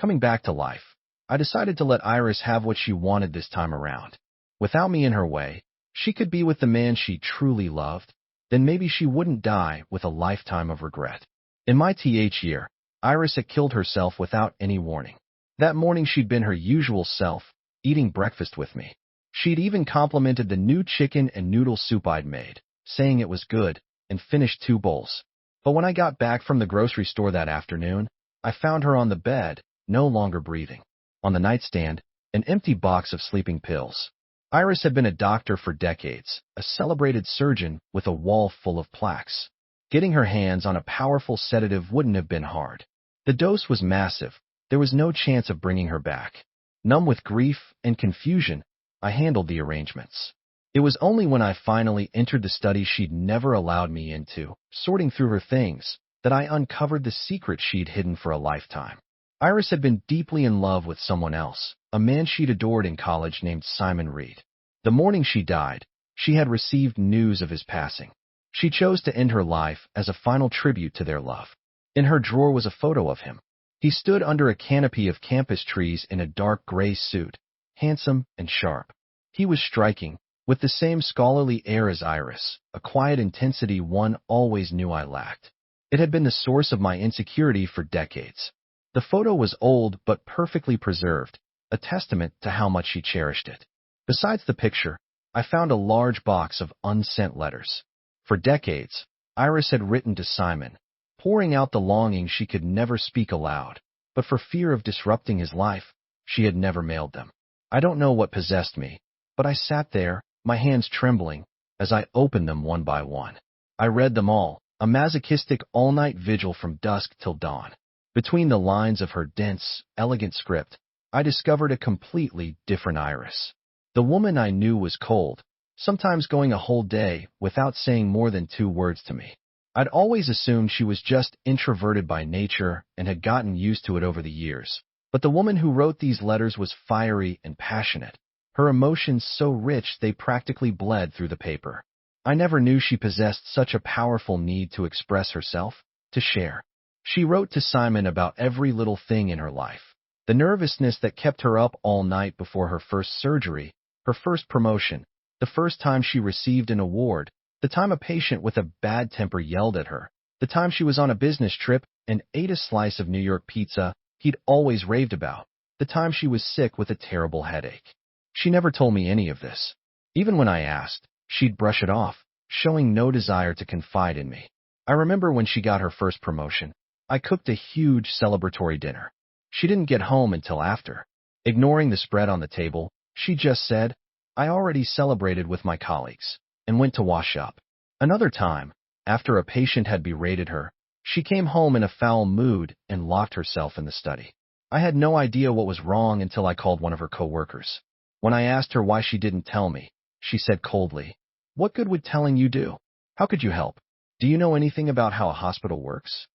Coming back to life, I decided to let Iris have what she wanted this time around. Without me in her way, she could be with the man she truly loved, then maybe she wouldn't die with a lifetime of regret. In my year, Iris had killed herself without any warning. That morning she'd been her usual self, eating breakfast with me. She'd even complimented the new chicken and noodle soup I'd made, saying it was good, and finished 2 bowls. But when I got back from the grocery store that afternoon, I found her on the bed, no longer breathing. On the nightstand, an empty box of sleeping pills. Iris had been a doctor for decades, a celebrated surgeon with a wall full of plaques. Getting her hands on a powerful sedative wouldn't have been hard. The dose was massive. There was no chance of bringing her back. Numb with grief and confusion, I handled the arrangements. It was only when I finally entered the study she'd never allowed me into, sorting through her things, that I uncovered the secret she'd hidden for a lifetime. Iris had been deeply in love with someone else, a man she'd adored in college named Simon Reed. The morning she died, she had received news of his passing. She chose to end her life as a final tribute to their love. In her drawer was a photo of him. He stood under a canopy of campus trees in a dark gray suit, handsome and sharp. He was striking, with the same scholarly air as Iris, a quiet intensity one always knew I lacked. It had been the source of my insecurity for decades. The photo was old but perfectly preserved, a testament to how much she cherished it. Besides the picture, I found a large box of unsent letters. For decades, Iris had written to Simon, pouring out the longing she could never speak aloud, but for fear of disrupting his life, she had never mailed them. I don't know what possessed me, but I sat there, my hands trembling, as I opened them one by one. I read them all, a masochistic all-night vigil from dusk till dawn. Between the lines of her dense, elegant script, I discovered a completely different Iris. The woman I knew was cold, sometimes going a whole day without saying more than 2 words to me. I'd always assumed she was just introverted by nature and had gotten used to it over the years. But the woman who wrote these letters was fiery and passionate, her emotions so rich they practically bled through the paper. I never knew she possessed such a powerful need to express herself, to share. She wrote to Simon about every little thing in her life. The nervousness that kept her up all night before her first surgery, her first promotion, the first time she received an award, the time a patient with a bad temper yelled at her, the time she was on a business trip and ate a slice of New York pizza he'd always raved about, the time she was sick with a terrible headache. She never told me any of this. Even when I asked, she'd brush it off, showing no desire to confide in me. I remember when she got her first promotion, I cooked a huge celebratory dinner. She didn't get home until after. Ignoring the spread on the table, she just said, "I already celebrated with my colleagues," and went to wash up. Another time, after a patient had berated her, she came home in a foul mood and locked herself in the study. I had no idea what was wrong until I called one of her coworkers. When I asked her why she didn't tell me, she said coldly, "What good would telling you do? How could you help? Do you know anything about how a hospital works?"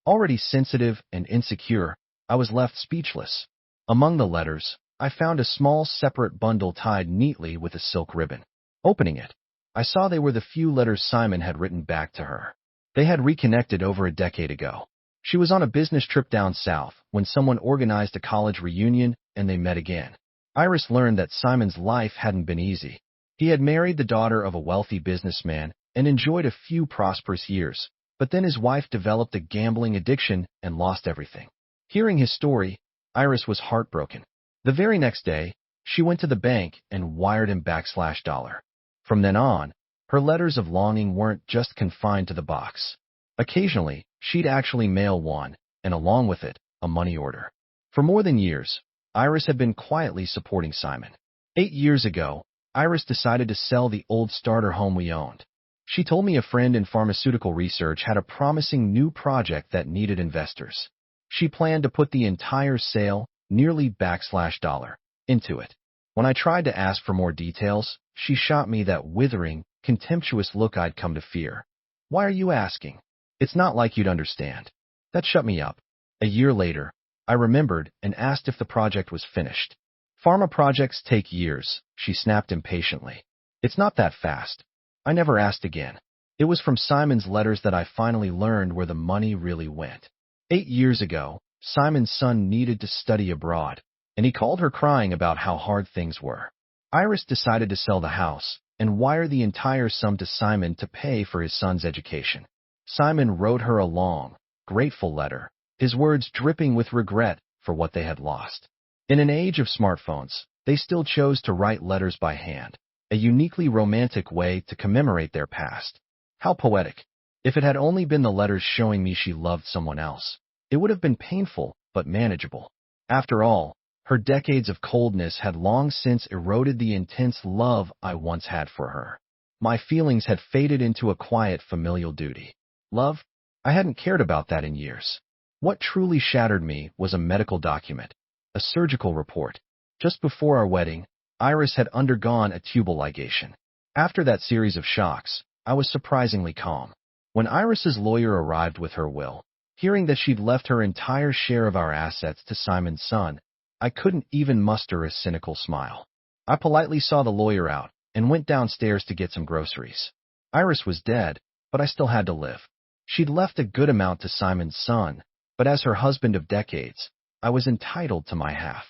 Already sensitive and insecure, I was left speechless. Among the letters, I found a small separate bundle tied neatly with a silk ribbon. Opening it, I saw they were the few letters Simon had written back to her. They had reconnected over a decade ago. She was on a business trip down south when someone organized a college reunion and they met again. Iris learned that Simon's life hadn't been easy. He had married the daughter of a wealthy businessman and enjoyed a few prosperous years, but then his wife developed a gambling addiction and lost everything. Hearing his story, Iris was heartbroken. The very next day, she went to the bank and wired him $. From then on, her letters of longing weren't just confined to the box. Occasionally, she'd actually mail one, and along with it, a money order. For more than years, Iris had been quietly supporting Simon. 8 years ago, Iris decided to sell the old starter home we owned. She told me a friend in pharmaceutical research had a promising new project that needed investors. She planned to put the entire sale, nearly $, into it. When I tried to ask for more details, she shot me that withering, contemptuous look I'd come to fear. "Why are you asking? It's not like you'd understand." That shut me up. A year later, I remembered and asked if the project was finished. "Pharma projects take years," she snapped impatiently. "It's not that fast." I never asked again. It was from Simon's letters that I finally learned where the money really went. 8 years ago, Simon's son needed to study abroad, and he called her crying about how hard things were. Iris decided to sell the house and wire the entire sum to Simon to pay for his son's education. Simon wrote her a long, grateful letter, his words dripping with regret for what they had lost. In an age of smartphones, they still chose to write letters by hand, a uniquely romantic way to commemorate their past. How poetic. If it had only been the letters showing me she loved someone else, it would have been painful but manageable. After all, her decades of coldness had long since eroded the intense love I once had for her. My feelings had faded into a quiet familial duty. Love? I hadn't cared about that in years. What truly shattered me was a medical document, a surgical report. Just before our wedding, Iris had undergone a tubal ligation. After that series of shocks, I was surprisingly calm. When Iris's lawyer arrived with her will, hearing that she'd left her entire share of our assets to Simon's son, I couldn't even muster a cynical smile. I politely saw the lawyer out and went downstairs to get some groceries. Iris was dead, but I still had to live. She'd left a good amount to Simon's son, but as her husband of decades, I was entitled to my half.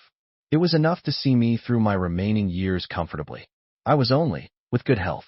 It was enough to see me through my remaining years comfortably. I was only, with good health.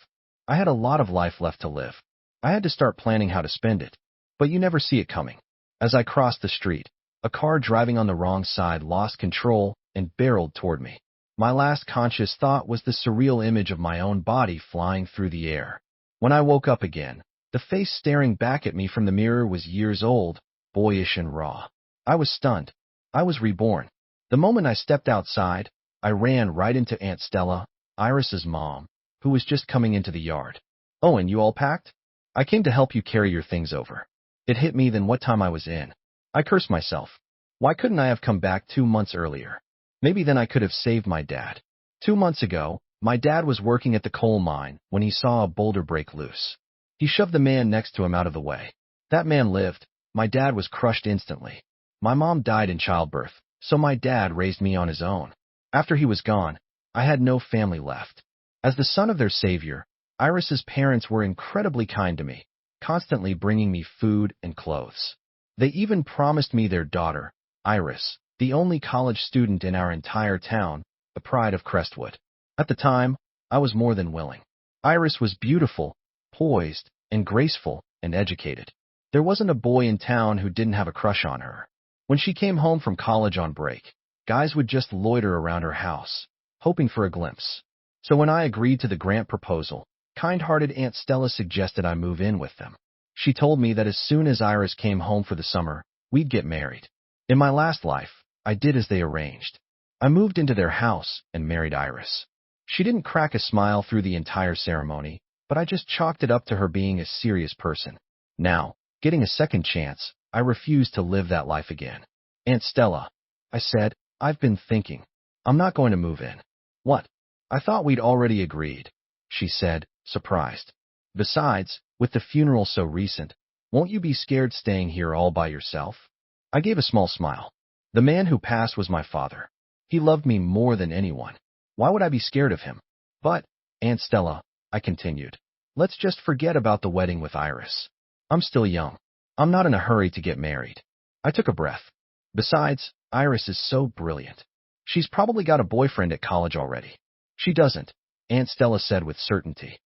I had a lot of life left to live. I had to start planning how to spend it, but you never see it coming. As I crossed the street, a car driving on the wrong side lost control and barreled toward me. My last conscious thought was the surreal image of my own body flying through the air. When I woke up again, the face staring back at me from the mirror was years old, boyish and raw. I was stunned. I was reborn. The moment I stepped outside, I ran right into Aunt Stella, Iris's mom, who was just coming into the yard. "Oh, and you all packed? I came to help you carry your things over." It hit me then what time I was in. I cursed myself. Why couldn't I have come back 2 months earlier? Maybe then I could have saved my dad. 2 months ago, my dad was working at the coal mine when he saw a boulder break loose. He shoved the man next to him out of the way. That man lived. My dad was crushed instantly. My mom died in childbirth, so my dad raised me on his own. After he was gone, I had no family left. As the son of their savior, Iris's parents were incredibly kind to me, constantly bringing me food and clothes. They even promised me their daughter, Iris, the only college student in our entire town, the pride of Crestwood. At the time, I was more than willing. Iris was beautiful, poised, and graceful, and educated. There wasn't a boy in town who didn't have a crush on her. When she came home from college on break, guys would just loiter around her house, hoping for a glimpse. So when I agreed to the grant proposal, kind-hearted Aunt Stella suggested I move in with them. She told me that as soon as Iris came home for the summer, we'd get married. In my last life, I did as they arranged. I moved into their house and married Iris. She didn't crack a smile through the entire ceremony, but I just chalked it up to her being a serious person. Now, getting a second chance, I refused to live that life again. "Aunt Stella," I said, "I've been thinking. I'm not going to move in." "What? I thought we'd already agreed," she said, surprised. "Besides, with the funeral so recent, won't you be scared staying here all by yourself?" I gave a small smile. The man who passed was my father. He loved me more than anyone. Why would I be scared of him? "But, Aunt Stella," I continued, "let's just forget about the wedding with Iris. I'm still young. I'm not in a hurry to get married." I took a breath. Besides, Iris is so brilliant. She's probably got a boyfriend at college already. "She doesn't," Aunt Stella said with certainty.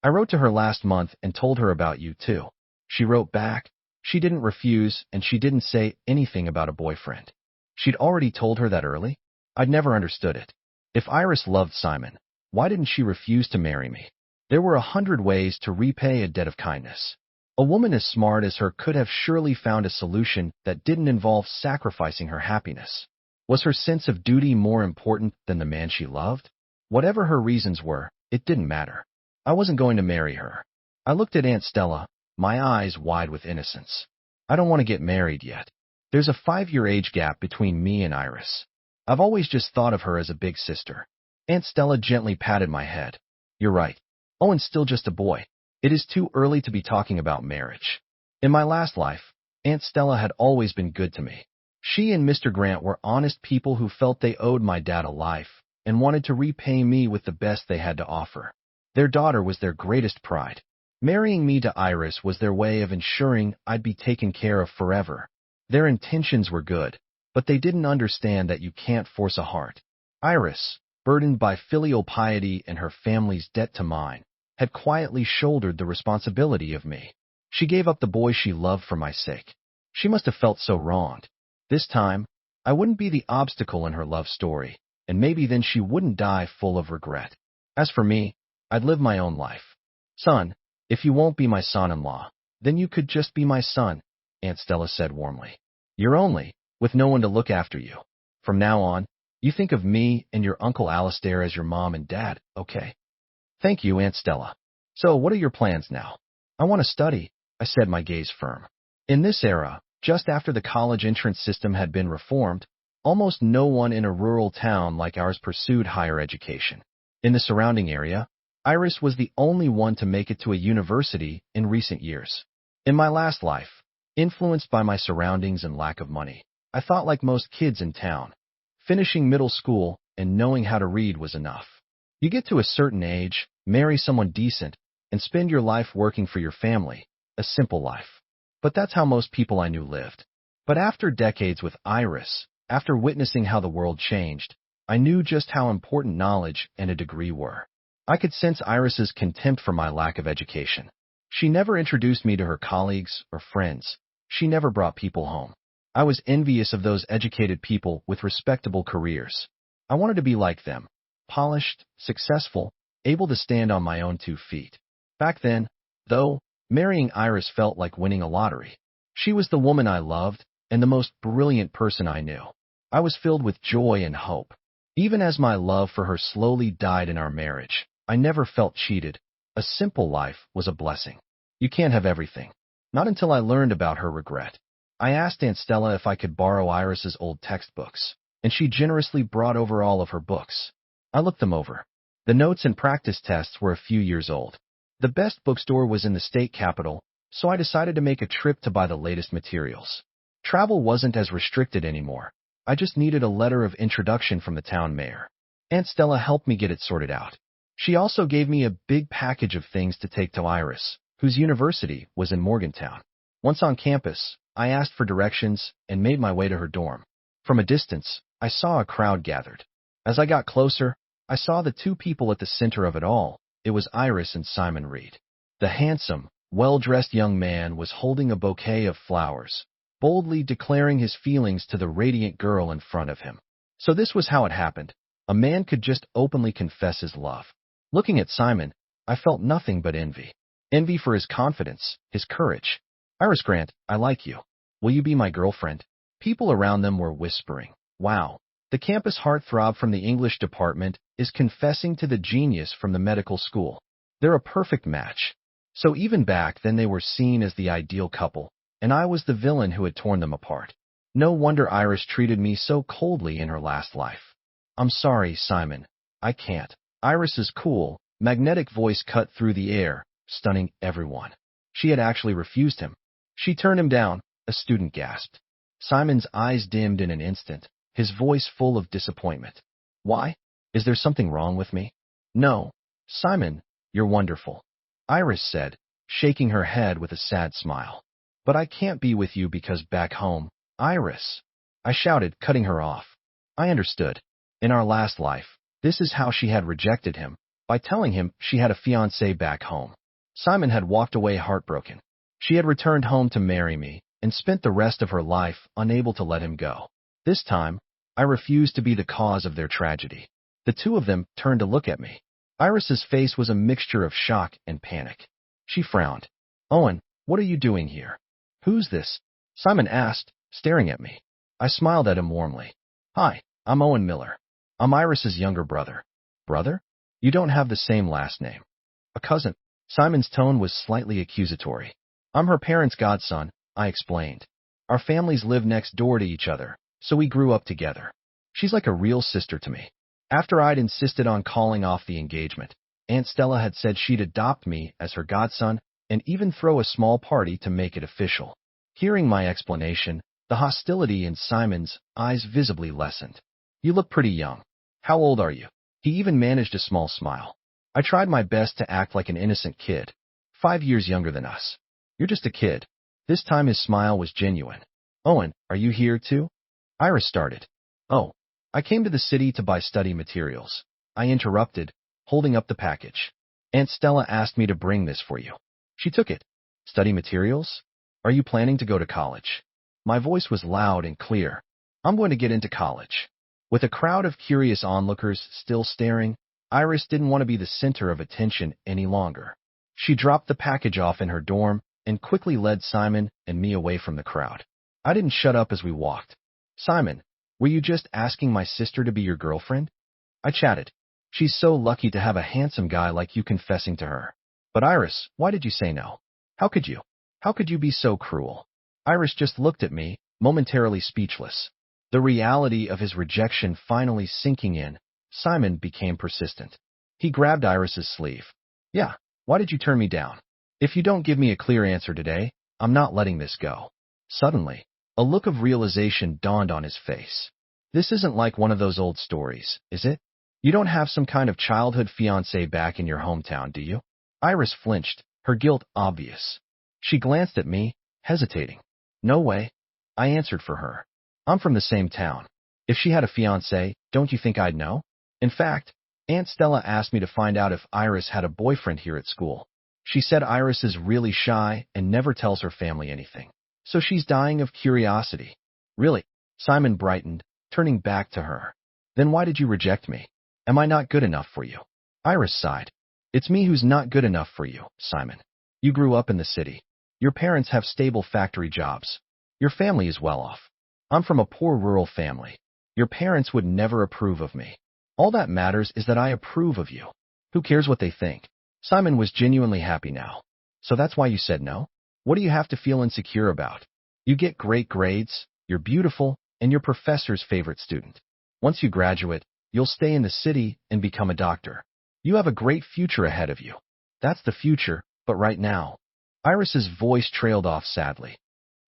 "I wrote to her last month and told her about you too." She wrote back. She didn't refuse, and she didn't say anything about a boyfriend. She'd already told her that early? I'd never understood it. If Iris loved Simon, why didn't she refuse to marry me? There were 100 ways to repay a debt of kindness. A woman as smart as her could have surely found a solution that didn't involve sacrificing her happiness. Was her sense of duty more important than the man she loved? Whatever her reasons were, it didn't matter. I wasn't going to marry her. I looked at Aunt Stella, my eyes wide with innocence. "I don't want to get married yet. There's a 5-year age gap between me and Iris. I've always just thought of her as a big sister." Aunt Stella gently patted my head. "You're right. Owen's still just a boy. It is too early to be talking about marriage." In my last life, Aunt Stella had always been good to me. She and Mr. Grant were honest people who felt they owed my dad a life and wanted to repay me with the best they had to offer. Their daughter was their greatest pride. Marrying me to Iris was their way of ensuring I'd be taken care of forever. Their intentions were good, but they didn't understand that you can't force a heart. Iris, burdened by filial piety and her family's debt to mine, had quietly shouldered the responsibility of me. She gave up the boy she loved for my sake. She must have felt so wronged. This time, I wouldn't be the obstacle in her love story, and maybe then she wouldn't die full of regret. As for me, I'd live my own life. Son, if you won't be my son-in-law, then you could just be my son, Aunt Stella said warmly. You're only, with no one to look after you. From now on, you think of me and your Uncle Alistair as your mom and dad, okay? Thank you, Aunt Stella. So, what are your plans now? I want to study, I said, my gaze firm. In this era, just after the college entrance system had been reformed, almost no one in a rural town like ours pursued higher education. In the surrounding area, Iris was the only one to make it to a university in recent years. In my last life, influenced by my surroundings and lack of money, I thought like most kids in town. Finishing middle school and knowing how to read was enough. You get to a certain age, marry someone decent, and spend your life working for your family, a simple life. But that's how most people I knew lived. But after decades with Iris, after witnessing how the world changed, I knew just how important knowledge and a degree were. I could sense Iris's contempt for my lack of education. She never introduced me to her colleagues or friends. She never brought people home. I was envious of those educated people with respectable careers. I wanted to be like them, polished, successful, able to stand on my own 2 feet. Back then, though, marrying Iris felt like winning a lottery. She was the woman I loved and the most brilliant person I knew. I was filled with joy and hope. Even as my love for her slowly died in our marriage, I never felt cheated. A simple life was a blessing. You can't have everything. Not until I learned about her regret. I asked Aunt Stella if I could borrow Iris's old textbooks, and she generously brought over all of her books. I looked them over. The notes and practice tests were a few years old. The best bookstore was in the state capital, so I decided to make a trip to buy the latest materials. Travel wasn't as restricted anymore. I just needed a letter of introduction from the town mayor. Aunt Stella helped me get it sorted out. She also gave me a big package of things to take to Iris, whose university was in Morgantown. Once on campus, I asked for directions and made my way to her dorm. From a distance, I saw a crowd gathered. As I got closer, I saw the 2 people at the center of it all. It was Iris and Simon Reed. The handsome, well-dressed young man was holding a bouquet of flowers, boldly declaring his feelings to the radiant girl in front of him. So this was how it happened. A man could just openly confess his love. Looking at Simon, I felt nothing but envy. Envy for his confidence, his courage. Iris Grant, I like you. Will you be my girlfriend? People around them were whispering. Wow. The campus heartthrob from the English department is confessing to the genius from the medical school. They're a perfect match. So even back then they were seen as the ideal couple, and I was the villain who had torn them apart. No wonder Iris treated me so coldly in her last life. I'm sorry, Simon. I can't. Iris's cool, magnetic voice cut through the air, stunning everyone. She had actually refused him. She turned him down, a student gasped. Simon's eyes dimmed in an instant, his voice full of disappointment. Why? Is there something wrong with me? No. Simon, you're wonderful, Iris said, shaking her head with a sad smile. But I can't be with you because back home, Iris, I shouted, cutting her off. I understood. In our last life, this is how she had rejected him, by telling him she had a fiancé back home. Simon had walked away heartbroken. She had returned home to marry me, and spent the rest of her life unable to let him go. This time, I refused to be the cause of their tragedy. The 2 of them turned to look at me. Iris's face was a mixture of shock and panic. She frowned. Owen, what are you doing here? Who's this? Simon asked, staring at me. I smiled at him warmly. Hi, I'm Owen Miller. I'm Iris's younger brother. Brother? You don't have the same last name. A cousin. Simon's tone was slightly accusatory. I'm her parents' godson, I explained. Our families live next door to each other, so we grew up together. She's like a real sister to me. After I'd insisted on calling off the engagement, Aunt Stella had said she'd adopt me as her godson and even throw a small party to make it official. Hearing my explanation, the hostility in Simon's eyes visibly lessened. You look pretty young. How old are you? He even managed a small smile. I tried my best to act like an innocent kid. 5 years younger than us. You're just a kid. This time his smile was genuine. Owen, are you here too? Iris started. Oh, I came to the city to buy study materials. I interrupted, holding up the package. Aunt Stella asked me to bring this for you. She took it. Study materials? Are you planning to go to college? My voice was loud and clear. I'm going to get into college. With a crowd of curious onlookers still staring, Iris didn't want to be the center of attention any longer. She dropped the package off in her dorm and quickly led Simon and me away from the crowd. I didn't shut up as we walked. Simon, were you just asking my sister to be your girlfriend? I chatted. She's so lucky to have a handsome guy like you confessing to her. But Iris, why did you say no? How could you? How could you be so cruel? Iris just looked at me, momentarily speechless. The reality of his rejection finally sinking in, Simon became persistent. He grabbed Iris's sleeve. Yeah, why did you turn me down? If you don't give me a clear answer today, I'm not letting this go. Suddenly, a look of realization dawned on his face. This isn't like one of those old stories, is it? You don't have some kind of childhood fiancé back in your hometown, do you? Iris flinched, her guilt obvious. She glanced at me, hesitating. No way. I answered for her. I'm from the same town. If she had a fiancé, don't you think I'd know? In fact, Aunt Stella asked me to find out if Iris had a boyfriend here at school. She said Iris is really shy and never tells her family anything. So she's dying of curiosity. Really? Simon brightened, turning back to her. Then why did you reject me? Am I not good enough for you? Iris sighed. It's me who's not good enough for you, Simon. You grew up in the city. Your parents have stable factory jobs. Your family is well off. I'm from a poor rural family. Your parents would never approve of me. All that matters is that I approve of you. Who cares what they think? Simon was genuinely happy now. So that's why you said no? What do you have to feel insecure about? You get great grades, you're beautiful, and you're professor's favorite student. Once you graduate, you'll stay in the city and become a doctor. You have a great future ahead of you. That's the future, but right now. Iris's voice trailed off sadly.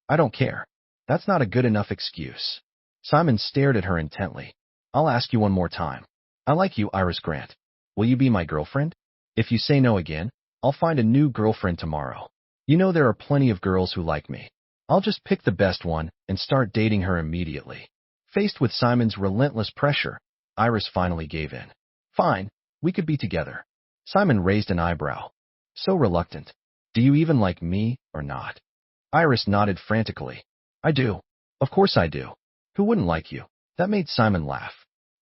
I don't care. That's not a good enough excuse. Simon stared at her intently. I'll ask you one more time. I like you, Iris Grant. Will you be my girlfriend? If you say no again, I'll find a new girlfriend tomorrow. You know there are plenty of girls who like me. I'll just pick the best one and start dating her immediately. Faced with Simon's relentless pressure, Iris finally gave in. Fine, we could be together. Simon raised an eyebrow. So reluctant. Do you even like me or not? Iris nodded frantically. I do. Of course I do. Who wouldn't like you? That made Simon laugh.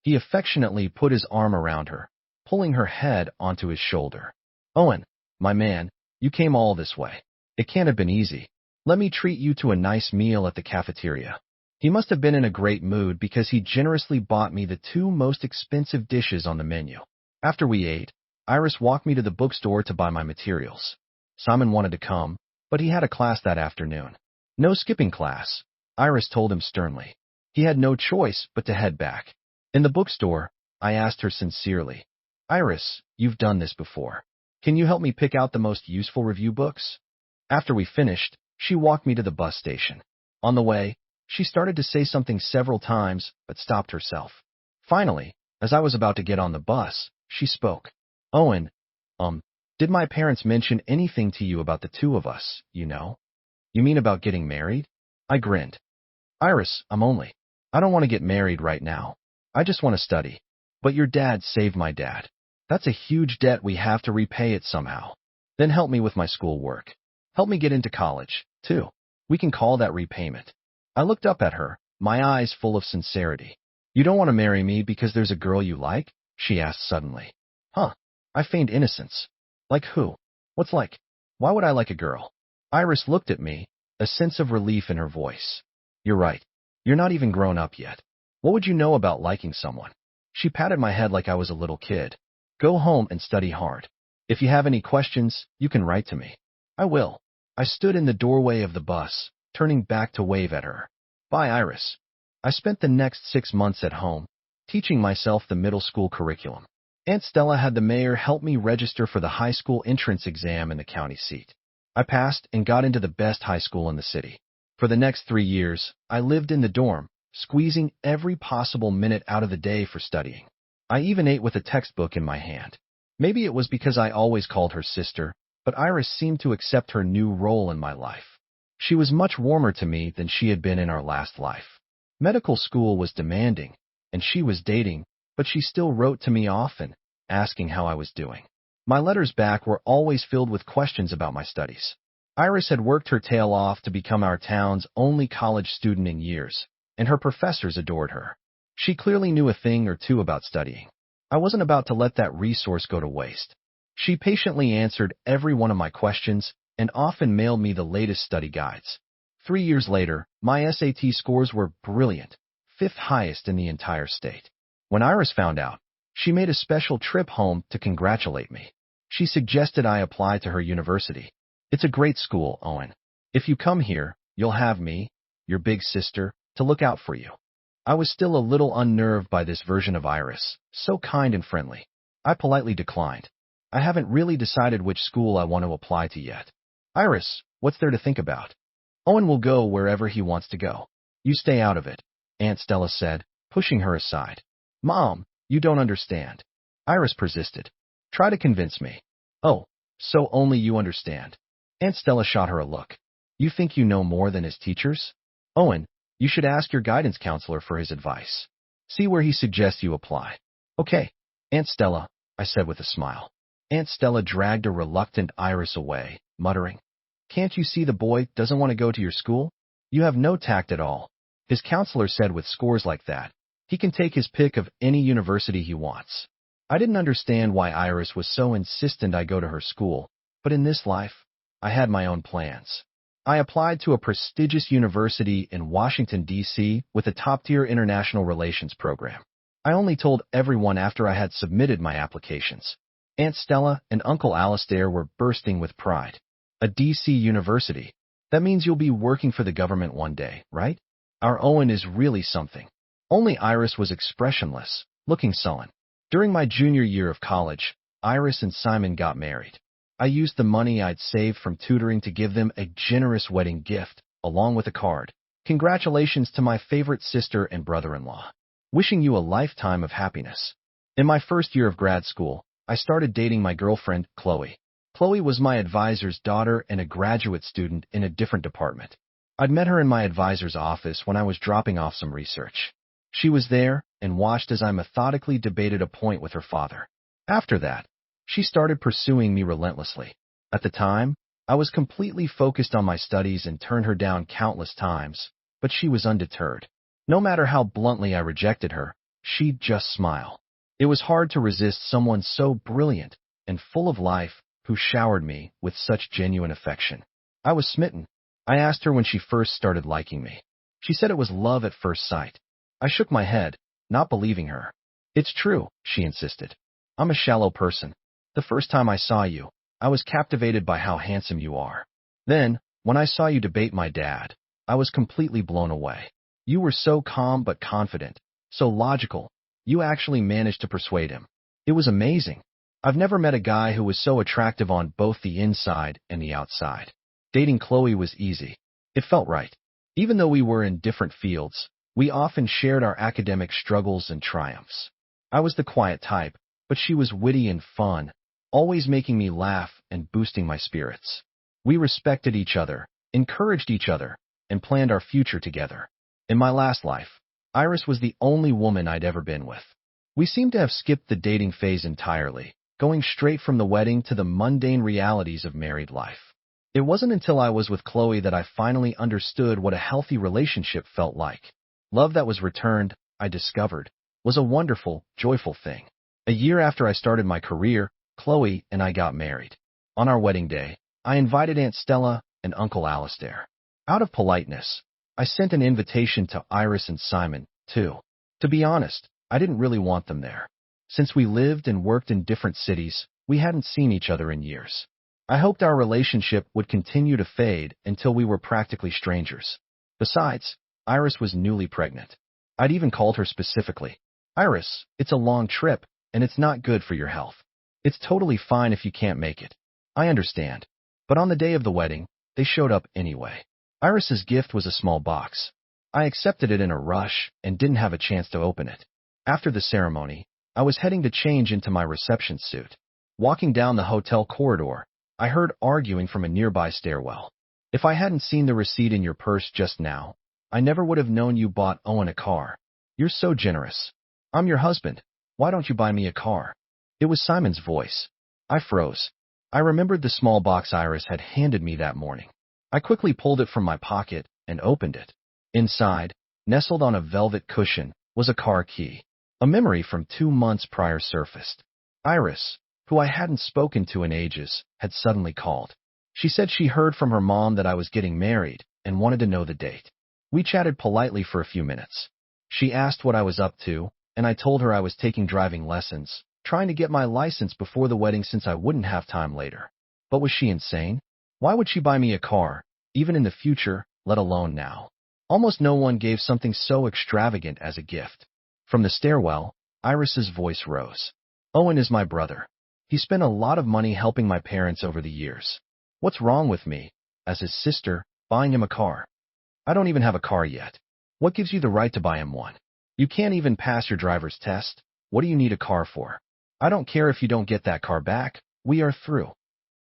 He affectionately put his arm around her, pulling her head onto his shoulder. Owen, my man, you came all this way. It can't have been easy. Let me treat you to a nice meal at the cafeteria. He must have been in a great mood because he generously bought me the 2 most expensive dishes on the menu. After we ate, Iris walked me to the bookstore to buy my materials. Simon wanted to come, but he had a class that afternoon. No skipping class, Iris told him sternly. He had no choice but to head back. In the bookstore, I asked her sincerely, Iris, you've done this before. Can you help me pick out the most useful review books? After we finished, she walked me to the bus station. On the way, she started to say something several times, but stopped herself. Finally, as I was about to get on the bus, she spoke. Owen, did my parents mention anything to you about the 2 of us, you know? You mean about getting married? I grinned. Iris, I don't want to get married right now. I just want to study. But your dad saved my dad. That's a huge debt we have to repay it somehow. Then help me with my schoolwork. Help me get into college, too. We can call that repayment. I looked up at her, my eyes full of sincerity. You don't want to marry me because there's a girl you like? She asked suddenly. Huh. I feigned innocence. Like who? What's like? Why would I like a girl? Iris looked at me, a sense of relief in her voice. You're right. You're not even grown up yet. What would you know about liking someone? She patted my head like I was a little kid. Go home and study hard. If you have any questions, you can write to me. I will. I stood in the doorway of the bus, turning back to wave at her. Bye, Iris. I spent the next 6 months at home, teaching myself the middle school curriculum. Aunt Stella had the mayor help me register for the high school entrance exam in the county seat. I passed and got into the best high school in the city. For the next 3 years, I lived in the dorm, squeezing every possible minute out of the day for studying. I even ate with a textbook in my hand. Maybe it was because I always called her sister, but Iris seemed to accept her new role in my life. She was much warmer to me than she had been in our last life. Medical school was demanding, and she was dating, but she still wrote to me often, asking how I was doing. My letters back were always filled with questions about my studies. Iris had worked her tail off to become our town's only college student in years, and her professors adored her. She clearly knew a thing or two about studying. I wasn't about to let that resource go to waste. She patiently answered every one of my questions and often mailed me the latest study guides. 3 years later, my SAT scores were brilliant, fifth highest in the entire state. When Iris found out, she made a special trip home to congratulate me. She suggested I apply to her university. It's a great school, Owen. If you come here, you'll have me, your big sister, to look out for you. I was still a little unnerved by this version of Iris, so kind and friendly. I politely declined. I haven't really decided which school I want to apply to yet. Iris, what's there to think about? Owen will go wherever he wants to go. You stay out of it, Aunt Stella said, pushing her aside. Mom, you don't understand. Iris persisted. Try to convince me. Oh, so only you understand. Aunt Stella shot her a look. You think you know more than his teachers? Owen, you should ask your guidance counselor for his advice. See where he suggests you apply. Okay, Aunt Stella, I said with a smile. Aunt Stella dragged a reluctant Iris away, muttering, Can't you see the boy doesn't want to go to your school? You have no tact at all. His counselor said with scores like that, he can take his pick of any university he wants. I didn't understand why Iris was so insistent I go to her school, but in this life, I had my own plans. I applied to a prestigious university in Washington, D.C. with a top-tier international relations program. I only told everyone after I had submitted my applications. Aunt Stella and Uncle Alastair were bursting with pride. A D.C. university. That means you'll be working for the government one day, right? Our Owen is really something. Only Iris was expressionless, looking sullen. During my junior year of college, Iris and Simon got married. I used the money I'd saved from tutoring to give them a generous wedding gift, along with a card. Congratulations to my favorite sister and brother-in-law. Wishing you a lifetime of happiness. In my first year of grad school, I started dating my girlfriend, Chloe. Chloe was my advisor's daughter and a graduate student in a different department. I'd met her in my advisor's office when I was dropping off some research. She was there and watched as I methodically debated a point with her father. After that, she started pursuing me relentlessly. At the time, I was completely focused on my studies and turned her down countless times, but she was undeterred. No matter how bluntly I rejected her, she'd just smile. It was hard to resist someone so brilliant and full of life who showered me with such genuine affection. I was smitten. I asked her when she first started liking me. She said it was love at first sight. I shook my head, not believing her. It's true, she insisted. I'm a shallow person. The first time I saw you, I was captivated by how handsome you are. Then, when I saw you debate my dad, I was completely blown away. You were so calm but confident, so logical. You actually managed to persuade him. It was amazing. I've never met a guy who was so attractive on both the inside and the outside. Dating Chloe was easy. It felt right. Even though we were in different fields, we often shared our academic struggles and triumphs. I was the quiet type, but she was witty and fun, always making me laugh and boosting my spirits. We respected each other, encouraged each other, and planned our future together. In my last life, Iris was the only woman I'd ever been with. We seemed to have skipped the dating phase entirely, going straight from the wedding to the mundane realities of married life. It wasn't until I was with Chloe that I finally understood what a healthy relationship felt like. Love that was returned, I discovered, was a wonderful, joyful thing. A year after I started my career, Chloe and I got married. On our wedding day, I invited Aunt Stella and Uncle Alastair. Out of politeness, I sent an invitation to Iris and Simon, too. To be honest, I didn't really want them there. Since we lived and worked in different cities, we hadn't seen each other in years. I hoped our relationship would continue to fade until we were practically strangers. Besides, Iris was newly pregnant. I'd even called her specifically. Iris, it's a long trip, and it's not good for your health. It's totally fine if you can't make it. I understand. But on the day of the wedding, they showed up anyway. Iris's gift was a small box. I accepted it in a rush and didn't have a chance to open it. After the ceremony, I was heading to change into my reception suit. Walking down the hotel corridor, I heard arguing from a nearby stairwell. If I hadn't seen the receipt in your purse just now, I never would have known you bought Owen a car. You're so generous. I'm your husband. Why don't you buy me a car? It was Simon's voice. I froze. I remembered the small box Iris had handed me that morning. I quickly pulled it from my pocket and opened it. Inside, nestled on a velvet cushion, was a car key. A memory from 2 months prior surfaced. Iris, who I hadn't spoken to in ages, had suddenly called. She said she heard from her mom that I was getting married and wanted to know the date. We chatted politely for a few minutes. She asked what I was up to, and I told her I was taking driving lessons, trying to get my license before the wedding since I wouldn't have time later. But was she insane? Why would she buy me a car, even in the future, let alone now? Almost no one gave something so extravagant as a gift. From the stairwell, Iris's voice rose. Owen is my brother. He spent a lot of money helping my parents over the years. What's wrong with me, as his sister, buying him a car? I don't even have a car yet. What gives you the right to buy him one? You can't even pass your driver's test. What do you need a car for? I don't care if you don't get that car back. We are through.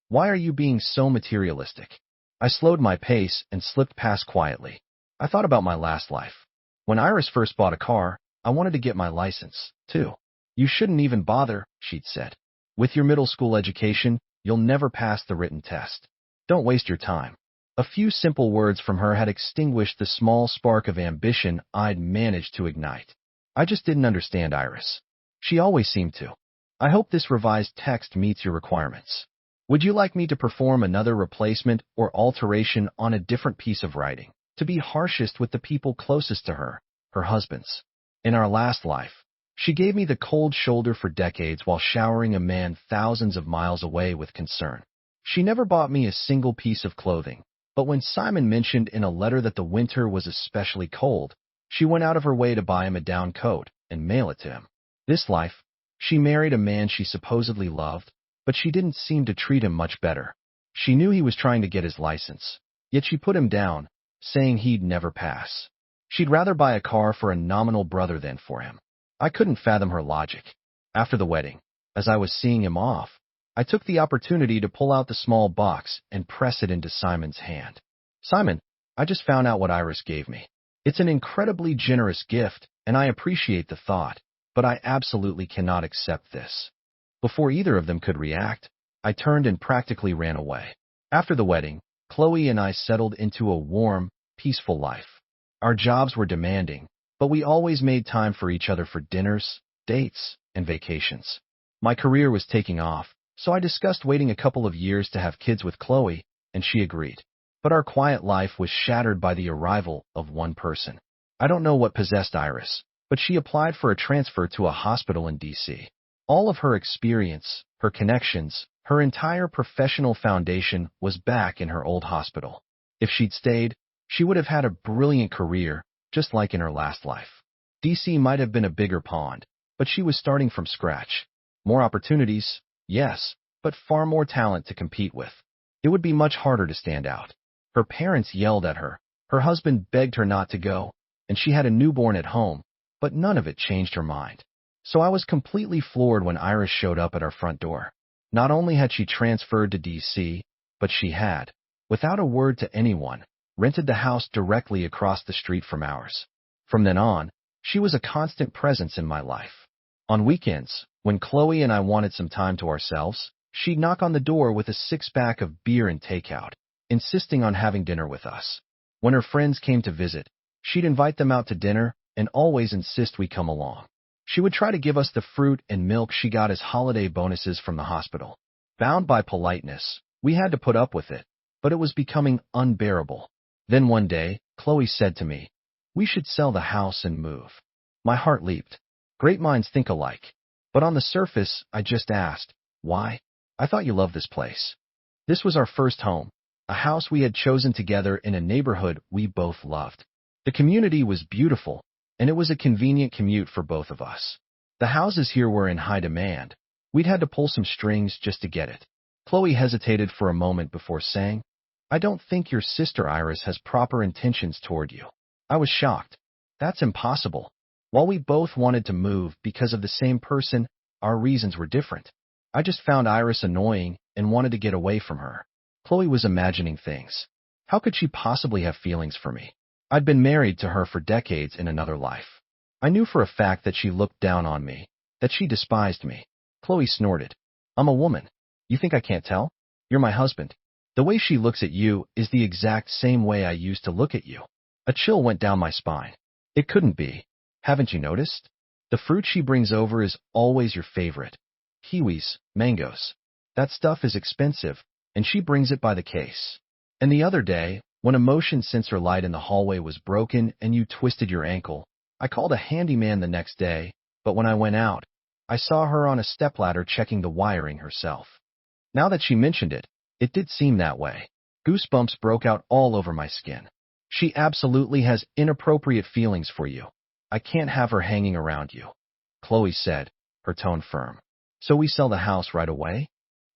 Why are you being so materialistic? I slowed my pace and slipped past quietly. I thought about my last life. When Iris first bought a car, I wanted to get my license, too. You shouldn't even bother, she'd said. With your middle school education, you'll never pass the written test. Don't waste your time. A few simple words from her had extinguished the small spark of ambition I'd managed to ignite. I just didn't understand Iris. She always seemed to. I hope this revised text meets your requirements. Would you like me to perform another replacement or alteration on a different piece of writing, to be harshest with the people closest to her, her husbands? In our last life, she gave me the cold shoulder for decades while showering a man thousands of miles away with concern. She never bought me a single piece of clothing, but when Simon mentioned in a letter that the winter was especially cold, she went out of her way to buy him a down coat and mail it to him. This life, she married a man she supposedly loved, but she didn't seem to treat him much better. She knew he was trying to get his license, yet she put him down, saying he'd never pass. She'd rather buy a car for a nominal brother than for him. I couldn't fathom her logic. After the wedding, as I was seeing him off, I took the opportunity to pull out the small box and press it into Simon's hand. Simon, I just found out what Iris gave me. It's an incredibly generous gift, and I appreciate the thought, but I absolutely cannot accept this. Before either of them could react, I turned and practically ran away. After the wedding, Chloe and I settled into a warm, peaceful life. Our jobs were demanding, but we always made time for each other for dinners, dates, and vacations. My career was taking off, so I discussed waiting a couple of years to have kids with Chloe, and she agreed. But our quiet life was shattered by the arrival of one person. I don't know what possessed Iris, but she applied for a transfer to a hospital in D.C. All of her experience, her connections, her entire professional foundation was back in her old hospital. If she'd stayed, she would have had a brilliant career, just like in her last life. D.C. might have been a bigger pond, but she was starting from scratch. More opportunities, yes, but far more talent to compete with. It would be much harder to stand out. Her parents yelled at her, her husband begged her not to go, and she had a newborn at home, but none of it changed her mind. So I was completely floored when Iris showed up at our front door. Not only had she transferred to D.C., but she had, without a word to anyone, rented the house directly across the street from ours. From then on, she was a constant presence in my life. On weekends, when Chloe and I wanted some time to ourselves, she'd knock on the door with a six-pack of beer and takeout, insisting on having dinner with us. When her friends came to visit, she'd invite them out to dinner and always insist we come along. She would try to give us the fruit and milk she got as holiday bonuses from the hospital. Bound by politeness, we had to put up with it, but it was becoming unbearable. Then one day, Chloe said to me, "We should sell the house and move." My heart leaped. Great minds think alike. But on the surface, I just asked, "Why?" "I thought you loved this place." This was our first home, a house we had chosen together in a neighborhood we both loved. The community was beautiful, and it was a convenient commute for both of us. The houses here were in high demand. We'd had to pull some strings just to get it. Chloe hesitated for a moment before saying, "I don't think your sister Iris has proper intentions toward you." I was shocked. That's impossible. While we both wanted to move because of the same person, our reasons were different. I just found Iris annoying and wanted to get away from her. Chloe was imagining things. How could she possibly have feelings for me? I'd been married to her for decades in another life. I knew for a fact that she looked down on me, that she despised me. Chloe snorted. I'm a woman. You think I can't tell? You're my husband. The way she looks at you is the exact same way I used to look at you. A chill went down my spine. It couldn't be. Haven't you noticed? The fruit she brings over is always your favorite. Kiwis, mangoes. That stuff is expensive, and she brings it by the case. And the other day, when a motion sensor light in the hallway was broken and you twisted your ankle, I called a handyman the next day, but when I went out, I saw her on a stepladder checking the wiring herself. Now that she mentioned it, it did seem that way. Goosebumps broke out all over my skin. She absolutely has inappropriate feelings for you. I can't have her hanging around you. Chloe said, her tone firm. So we sell the house right away?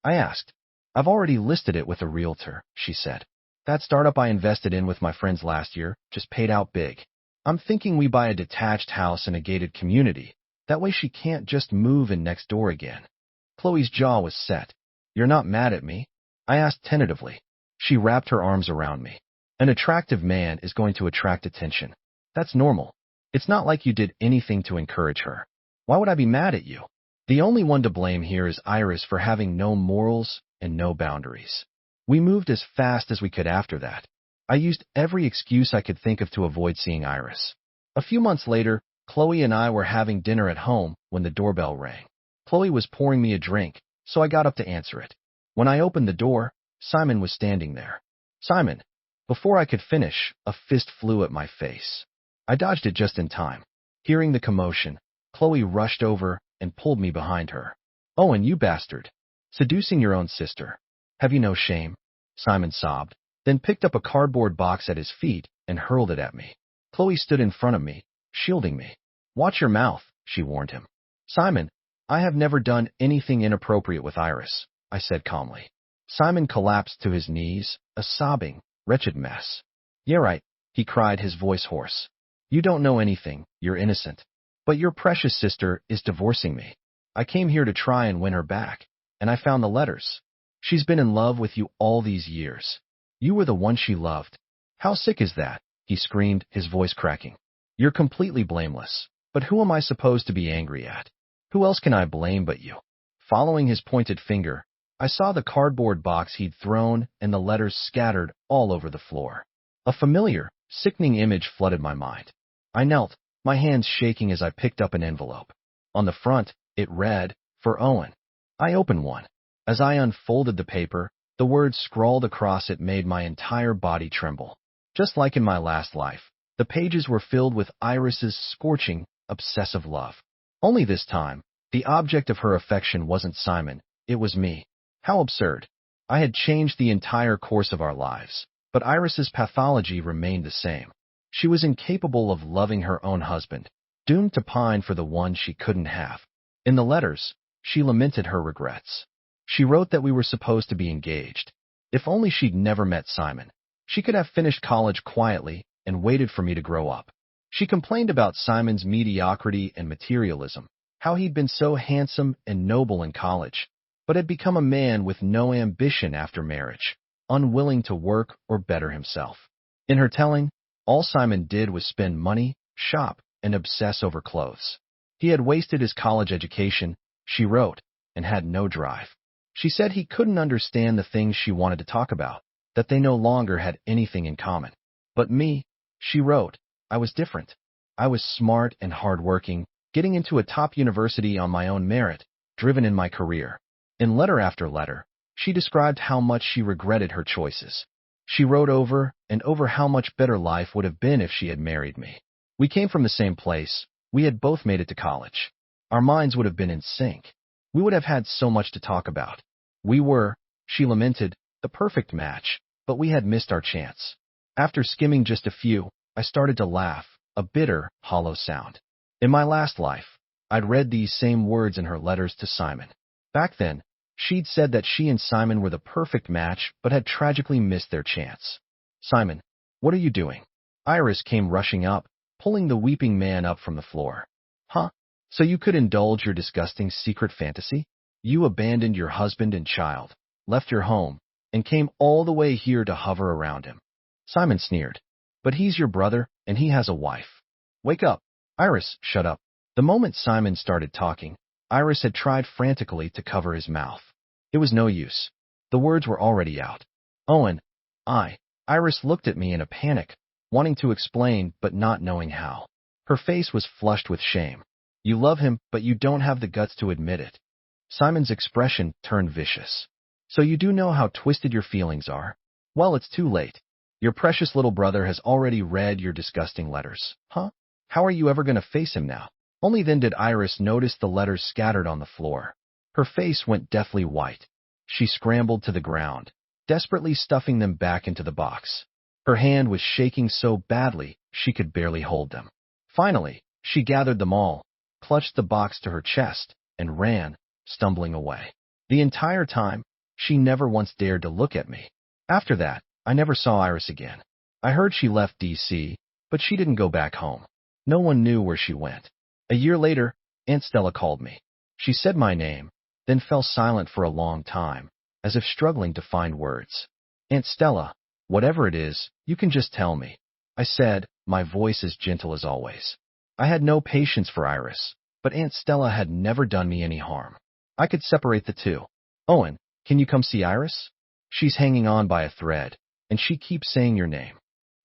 I asked. I've already listed it with a realtor, she said. That startup I invested in with my friends last year just paid out big. I'm thinking we buy a detached house in a gated community. That way she can't just move in next door again. Chloe's jaw was set. You're not mad at me? I asked tentatively. She wrapped her arms around me. An attractive man is going to attract attention. That's normal. It's not like you did anything to encourage her. Why would I be mad at you? The only one to blame here is Iris for having no morals and no boundaries. We moved as fast as we could after that. I used every excuse I could think of to avoid seeing Iris. A few months later, Chloe and I were having dinner at home when the doorbell rang. Chloe was pouring me a drink, so I got up to answer it. When I opened the door, Simon was standing there. Simon! Before I could finish, a fist flew at my face. I dodged it just in time. Hearing the commotion, Chloe rushed over and pulled me behind her. Oh, and you bastard! Seducing your own sister. Have you no shame? Simon sobbed, then picked up a cardboard box at his feet and hurled it at me. Chloe stood in front of me, shielding me. Watch your mouth, she warned him. Simon, I have never done anything inappropriate with Iris, I said calmly. Simon collapsed to his knees, a sobbing, wretched mess. Yeah, right, he cried, his voice hoarse. You don't know anything, you're innocent. But your precious sister is divorcing me. I came here to try and win her back, and I found the letters. She's been in love with you all these years. You were the one she loved. How sick is that? He screamed, his voice cracking. You're completely blameless, but who am I supposed to be angry at? Who else can I blame but you? Following his pointed finger, I saw the cardboard box he'd thrown and the letters scattered all over the floor. A familiar, sickening image flooded my mind. I knelt, my hands shaking as I picked up an envelope. On the front, it read, For Owen. I opened one. As I unfolded the paper, the words scrawled across it made my entire body tremble. Just like in my last life, the pages were filled with Iris's scorching, obsessive love. Only this time, the object of her affection wasn't Simon, it was me. How absurd. I had changed the entire course of our lives, but Iris's pathology remained the same. She was incapable of loving her own husband, doomed to pine for the one she couldn't have. In the letters, she lamented her regrets. She wrote that we were supposed to be engaged. If only she'd never met Simon. She could have finished college quietly and waited for me to grow up. She complained about Simon's mediocrity and materialism, how he'd been so handsome and noble in college, but had become a man with no ambition after marriage, unwilling to work or better himself. In her telling, all Simon did was spend money, shop, and obsess over clothes. He had wasted his college education, she wrote, and had no drive. She said he couldn't understand the things she wanted to talk about, that they no longer had anything in common. But me, she wrote, I was different. I was smart and hardworking, getting into a top university on my own merit, driven in my career. In letter after letter, she described how much she regretted her choices. She wrote over and over how much better life would have been if she had married me. We came from the same place. We had both made it to college. Our minds would have been in sync. We would have had so much to talk about. We were, she lamented, the perfect match, but we had missed our chance. After skimming just a few, I started to laugh, a bitter, hollow sound. In my last life, I'd read these same words in her letters to Simon. Back then, she'd said that she and Simon were the perfect match, but had tragically missed their chance. Simon, what are you doing? Iris came rushing up, pulling the weeping man up from the floor. Huh? So you could indulge your disgusting secret fantasy? You abandoned your husband and child, left your home, and came all the way here to hover around him. Simon sneered. But he's your brother, and he has a wife. Wake up. Iris, shut up. The moment Simon started talking, Iris had tried frantically to cover his mouth. It was no use. The words were already out. Owen, Iris looked at me in a panic, wanting to explain but not knowing how. Her face was flushed with shame. You love him, but you don't have the guts to admit it. Simon's expression turned vicious. So you do know how twisted your feelings are? Well, it's too late. Your precious little brother has already read your disgusting letters. Huh? How are you ever going to face him now? Only then did Iris notice the letters scattered on the floor. Her face went deathly white. She scrambled to the ground, desperately stuffing them back into the box. Her hand was shaking so badly she could barely hold them. Finally, she gathered them all, clutched the box to her chest, and ran, stumbling away. The entire time, she never once dared to look at me. After that, I never saw Iris again. I heard she left D.C., but she didn't go back home. No one knew where she went. A year later, Aunt Stella called me. She said my name, then fell silent for a long time, as if struggling to find words. Aunt Stella, whatever it is, you can just tell me, I said, my voice as gentle as always. I had no patience for Iris, but Aunt Stella had never done me any harm. I could separate the two. Owen, can you come see Iris? She's hanging on by a thread, and she keeps saying your name.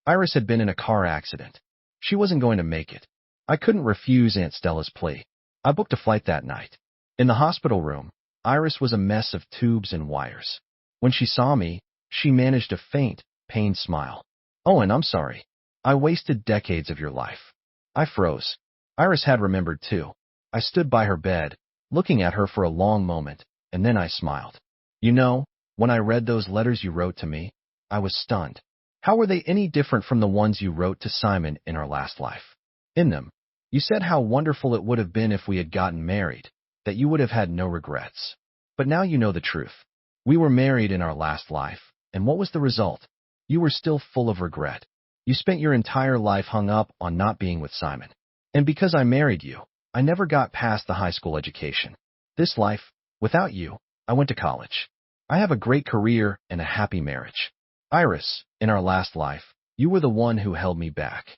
Iris had been in a car accident. She wasn't going to make it. I couldn't refuse Aunt Stella's plea. I booked a flight that night. In the hospital room, Iris was a mess of tubes and wires. When she saw me, she managed a faint, pained smile. Owen, I'm sorry. I wasted decades of your life. I froze. Iris had remembered too. I stood by her bed, looking at her for a long moment, and then I smiled. You know, when I read those letters you wrote to me, I was stunned. How were they any different from the ones you wrote to Simon in our last life? In them, you said how wonderful it would have been if we had gotten married, that you would have had no regrets. But now you know the truth. We were married in our last life, and what was the result? You were still full of regret. You spent your entire life hung up on not being with Simon. And because I married you, I never got past the high school education. This life, without you, I went to college. I have a great career and a happy marriage. Iris, in our last life, you were the one who held me back.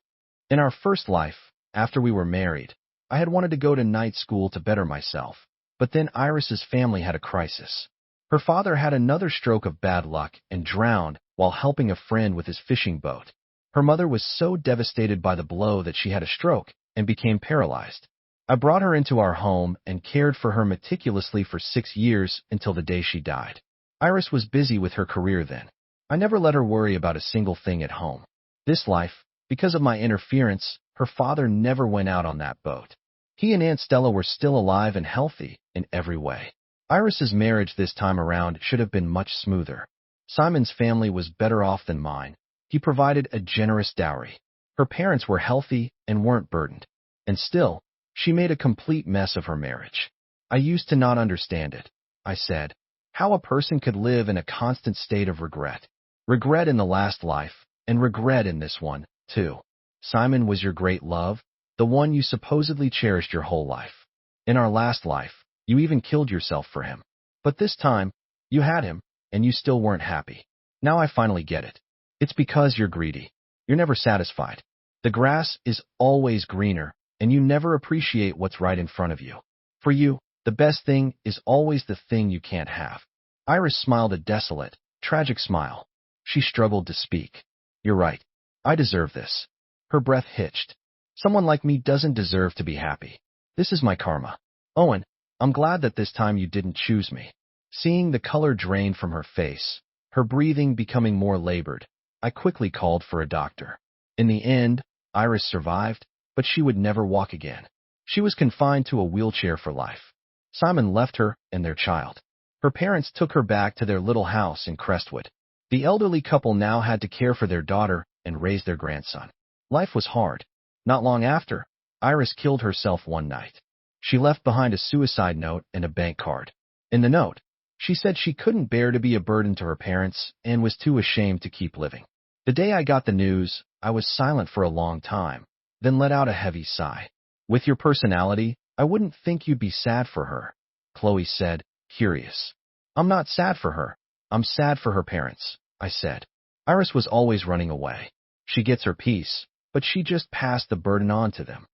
In our first life, after we were married, I had wanted to go to night school to better myself, but then Iris's family had a crisis. Her father had another stroke of bad luck and drowned while helping a friend with his fishing boat. Her mother was so devastated by the blow that she had a stroke and became paralyzed. I brought her into our home and cared for her meticulously for 6 years until the day she died. Iris was busy with her career then. I never let her worry about a single thing at home. This life, because of my interference, her father never went out on that boat. He and Aunt Stella were still alive and healthy in every way. Iris's marriage this time around should have been much smoother. Simon's family was better off than mine. He provided a generous dowry. Her parents were healthy and weren't burdened. And still, she made a complete mess of her marriage. I used to not understand it. I said, how a person could live in a constant state of regret. Regret in the last life, and regret in this one, too. Simon was your great love, the one you supposedly cherished your whole life. In our last life, you even killed yourself for him. But this time, you had him, and you still weren't happy. Now I finally get it. It's because you're greedy. You're never satisfied. The grass is always greener, and you never appreciate what's right in front of you. For you, the best thing is always the thing you can't have. Iris smiled a desolate, tragic smile. She struggled to speak. You're right. I deserve this. Her breath hitched. Someone like me doesn't deserve to be happy. This is my karma. Owen, I'm glad that this time you didn't choose me. Seeing the color drain from her face, her breathing becoming more labored, I quickly called for a doctor. In the end, Iris survived, but she would never walk again. She was confined to a wheelchair for life. Simon left her and their child. Her parents took her back to their little house in Crestwood. The elderly couple now had to care for their daughter and raise their grandson. Life was hard. Not long after, Iris killed herself one night. She left behind a suicide note and a bank card. In the note, she said she couldn't bear to be a burden to her parents and was too ashamed to keep living. The day I got the news, I was silent for a long time, then let out a heavy sigh. With your personality, I wouldn't think you'd be sad for her, Chloe said, curious. I'm not sad for her. I'm sad for her parents, I said. Iris was always running away. She gets her piece, but she just passed the burden on to them.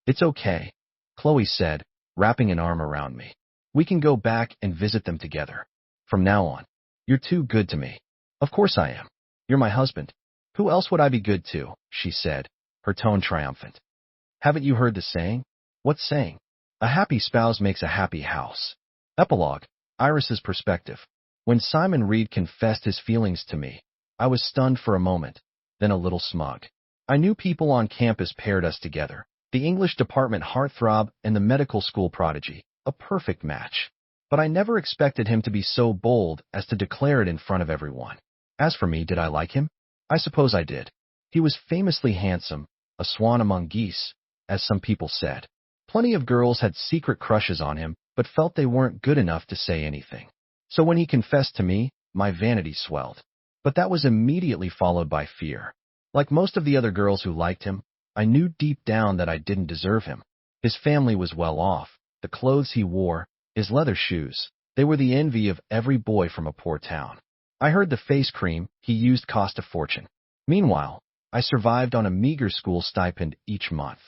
It's okay, Chloe said, wrapping an arm around me. We can go back and visit them together. From now on, you're too good to me. Of course I am. You're my husband. Who else would I be good to? She said, her tone triumphant. Haven't you heard the saying? What saying? A happy spouse makes a happy house. Epilogue. Iris's perspective. When Simon Reed confessed his feelings to me, I was stunned for a moment, then a little smug. I knew people on campus paired us together. The English department heartthrob and the medical school prodigy. A perfect match. But I never expected him to be so bold as to declare it in front of everyone. As for me, did I like him? I suppose I did. He was famously handsome, a swan among geese, as some people said. Plenty of girls had secret crushes on him, but felt they weren't good enough to say anything. So when he confessed to me, my vanity swelled. But that was immediately followed by fear. Like most of the other girls who liked him, I knew deep down that I didn't deserve him. His family was well off. The clothes he wore, his leather shoes, they were the envy of every boy from a poor town. I heard the face cream he used cost a fortune. Meanwhile, I survived on a meager school stipend each month.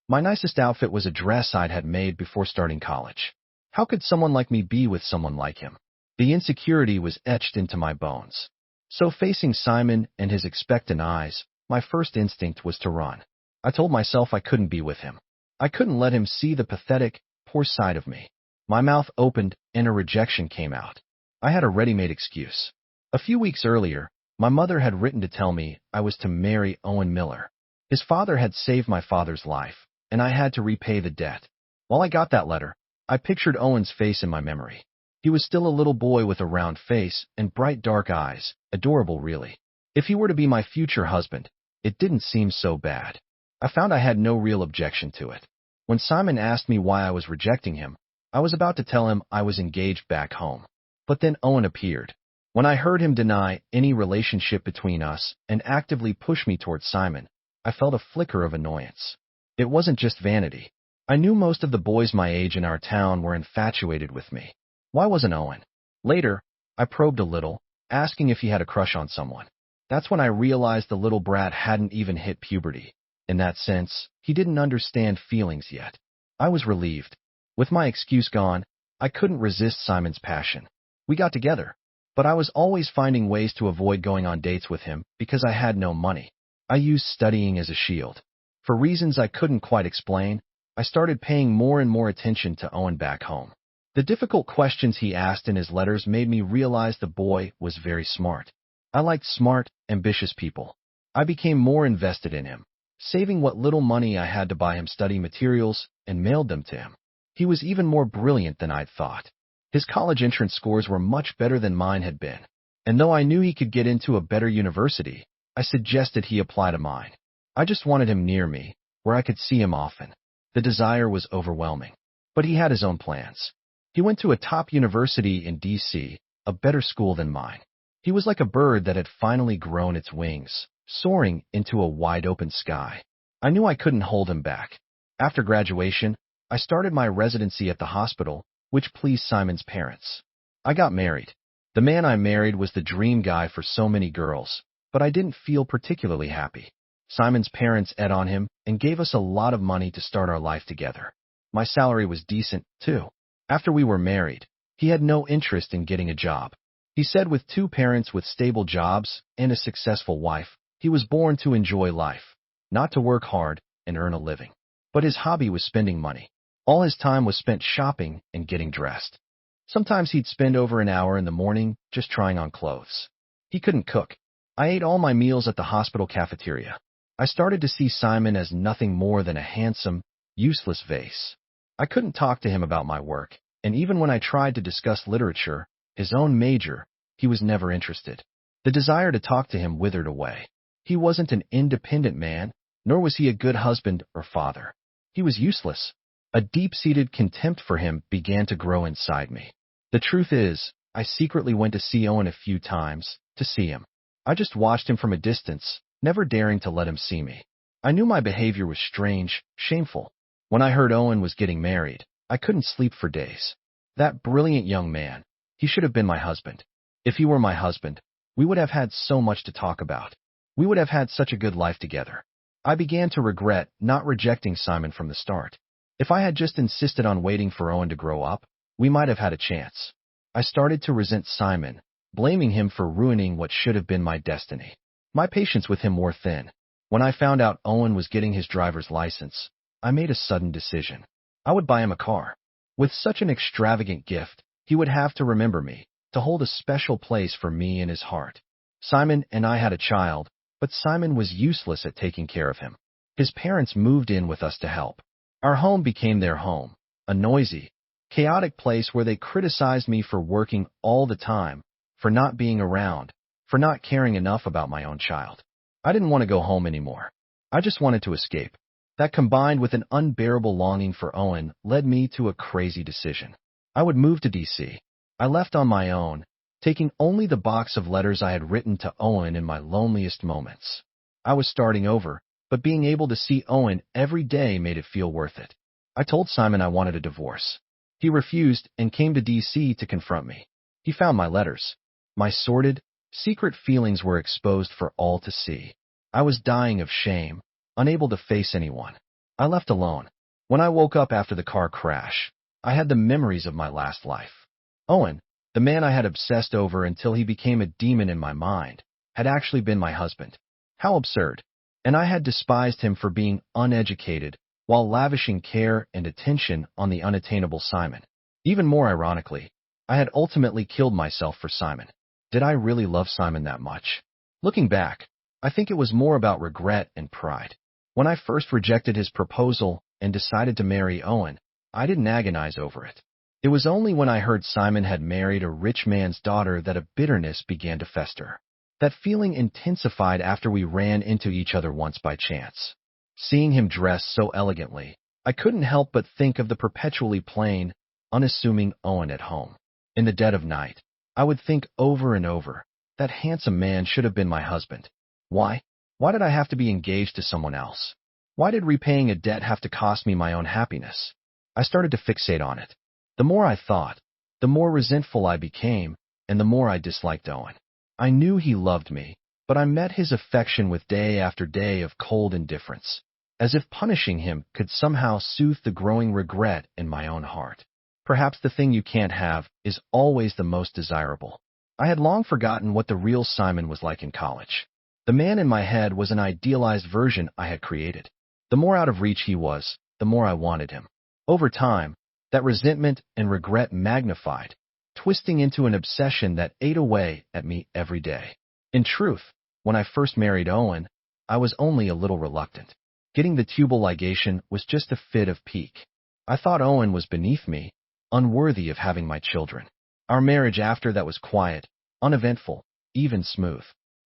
My nicest outfit was a dress I'd had made before starting college. How could someone like me be with someone like him? The insecurity was etched into my bones. So facing Simon and his expectant eyes, my first instinct was to run. I told myself I couldn't be with him. I couldn't let him see the pathetic, poor side of me. My mouth opened and a rejection came out. I had a ready-made excuse. A few weeks earlier, my mother had written to tell me I was to marry Owen Miller. His father had saved my father's life, and I had to repay the debt. While I got that letter, I pictured Owen's face in my memory. He was still a little boy with a round face and bright dark eyes, adorable really. If he were to be my future husband, it didn't seem so bad. I found I had no real objection to it. When Simon asked me why I was rejecting him, I was about to tell him I was engaged back home. But then Owen appeared. When I heard him deny any relationship between us and actively push me towards Simon, I felt a flicker of annoyance. It wasn't just vanity. I knew most of the boys my age in our town were infatuated with me. Why wasn't Owen? Later, I probed a little, asking if he had a crush on someone. That's when I realized the little brat hadn't even hit puberty. In that sense, he didn't understand feelings yet. I was relieved. With my excuse gone, I couldn't resist Simon's passion. We got together, but I was always finding ways to avoid going on dates with him because I had no money. I used studying as a shield. For reasons I couldn't quite explain, I started paying more and more attention to Owen back home. The difficult questions he asked in his letters made me realize the boy was very smart. I liked smart, ambitious people. I became more invested in him, saving what little money I had to buy him study materials and mailed them to him. He was even more brilliant than I'd thought. His college entrance scores were much better than mine had been, and though I knew he could get into a better university, I suggested he apply to mine. I just wanted him near me, where I could see him often. The desire was overwhelming, but he had his own plans. He went to a top university in D.C., a better school than mine. He was like a bird that had finally grown its wings, soaring into a wide-open sky. I knew I couldn't hold him back. After graduation, I started my residency at the hospital, which pleased Simon's parents. I got married. The man I married was the dream guy for so many girls, but I didn't feel particularly happy. Simon's parents ed on him and gave us a lot of money to start our life together. My salary was decent, too. After we were married, he had no interest in getting a job. He said with two parents with stable jobs and a successful wife, he was born to enjoy life, not to work hard and earn a living. But his hobby was spending money. All his time was spent shopping and getting dressed. Sometimes he'd spend over an hour in the morning just trying on clothes. He couldn't cook. I ate all my meals at the hospital cafeteria. I started to see Simon as nothing more than a handsome, useless vase. I couldn't talk to him about my work, and even when I tried to discuss literature, his own major, he was never interested. The desire to talk to him withered away. He wasn't an independent man, nor was he a good husband or father. He was useless. A deep-seated contempt for him began to grow inside me. The truth is, I secretly went to see Owen a few times, to see him. I just watched him from a distance, never daring to let him see me. I knew my behavior was strange, shameful. When I heard Owen was getting married, I couldn't sleep for days. That brilliant young man, he should have been my husband. If he were my husband, We would have had so much to talk about. We would have had such a good life together. I began to regret not rejecting Simon from the start. If I had just insisted on waiting for Owen to grow up, we might have had a chance. I started to resent Simon, blaming him for ruining what should have been my destiny. My patience with him wore thin. When I found out Owen was getting his driver's license, I made a sudden decision. I would buy him a car. With such an extravagant gift, he would have to remember me, to hold a special place for me in his heart. Simon and I had a child, but Simon was useless at taking care of him. His parents moved in with us to help. Our home became their home, a noisy, chaotic place where they criticized me for working all the time, for not being around, for not caring enough about my own child. I didn't want to go home anymore. I just wanted to escape. That, combined with an unbearable longing for Owen, led me to a crazy decision. I would move to D.C. I left on my own, taking only the box of letters I had written to Owen in my loneliest moments. I was starting over, but being able to see Owen every day made it feel worth it. I told Simon I wanted a divorce. He refused and came to D.C. to confront me. He found my letters. My sordid, secret feelings were exposed for all to see. I was dying of shame, unable to face anyone. I left alone. When I woke up after the car crash, I had the memories of my last life. Owen, the man I had obsessed over until he became a demon in my mind, had actually been my husband. How absurd. And I had despised him for being uneducated, while lavishing care and attention on the unattainable Simon. Even more ironically, I had ultimately killed myself for Simon. Did I really love Simon that much? Looking back, I think it was more about regret and pride. When I first rejected his proposal and decided to marry Owen, I didn't agonize over it. It was only when I heard Simon had married a rich man's daughter that a bitterness began to fester. That feeling intensified after we ran into each other once by chance. Seeing him dressed so elegantly, I couldn't help but think of the perpetually plain, unassuming Owen at home. In the dead of night, I would think over and over, that handsome man should have been my husband. Why? Why did I have to be engaged to someone else? Why did repaying a debt have to cost me my own happiness? I started to fixate on it. The more I thought, the more resentful I became, and the more I disliked Owen. I knew he loved me, but I met his affection with day after day of cold indifference, as if punishing him could somehow soothe the growing regret in my own heart. Perhaps the thing you can't have is always the most desirable. I had long forgotten what the real Simon was like in college. The man in my head was an idealized version I had created. The more out of reach he was, the more I wanted him. Over time, that resentment and regret magnified, twisting into an obsession that ate away at me every day. In truth, when I first married Owen, I was only a little reluctant. Getting the tubal ligation was just a fit of pique. I thought Owen was beneath me, unworthy of having my children. Our marriage after that was quiet, uneventful, even smooth.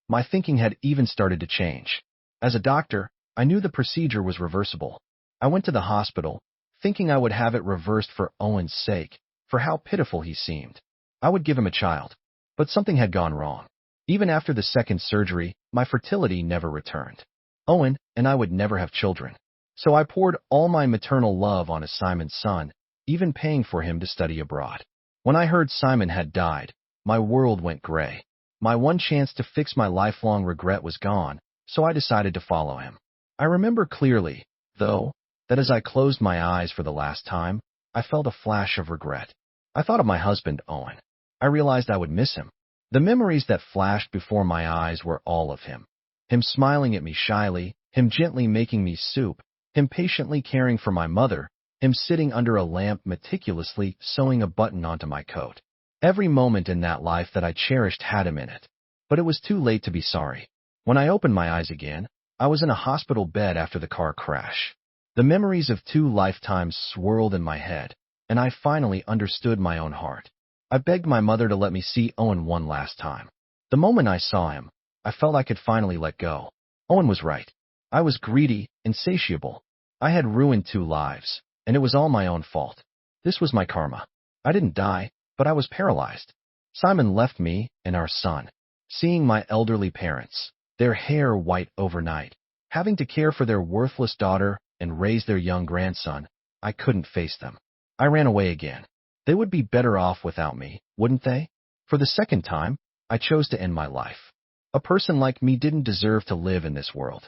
My thinking had even started to change. As a doctor, I knew the procedure was reversible. I went to the hospital, thinking I would have it reversed for Owen's sake, for how pitiful he seemed. I would give him a child. But something had gone wrong. Even after the second surgery, my fertility never returned. Owen and I would never have children. So I poured all my maternal love on Simon's son, even paying for him to study abroad. When I heard Simon had died, my world went gray. My one chance to fix my lifelong regret was gone, so I decided to follow him. I remember clearly, though, that as I closed my eyes for the last time, I felt a flash of regret. I thought of my husband, Owen. I realized I would miss him. The memories that flashed before my eyes were all of him. Him smiling at me shyly, him gently making me soup, him patiently caring for my mother, him sitting under a lamp meticulously sewing a button onto my coat. Every moment in that life that I cherished had him in it. But it was too late to be sorry. When I opened my eyes again, I was in a hospital bed after the car crash. The memories of 2 lifetimes swirled in my head, and I finally understood my own heart. I begged my mother to let me see Owen one last time. The moment I saw him, I felt I could finally let go. Owen was right. I was greedy, insatiable. I had ruined 2 lives, and it was all my own fault. This was my karma. I didn't die, but I was paralyzed. Simon left me and our son. Seeing my elderly parents, their hair white overnight, having to care for their worthless daughter and raise their young grandson, I couldn't face them. I ran away again. They would be better off without me, wouldn't they? For the second time, I chose to end my life. A person like me didn't deserve to live in this world.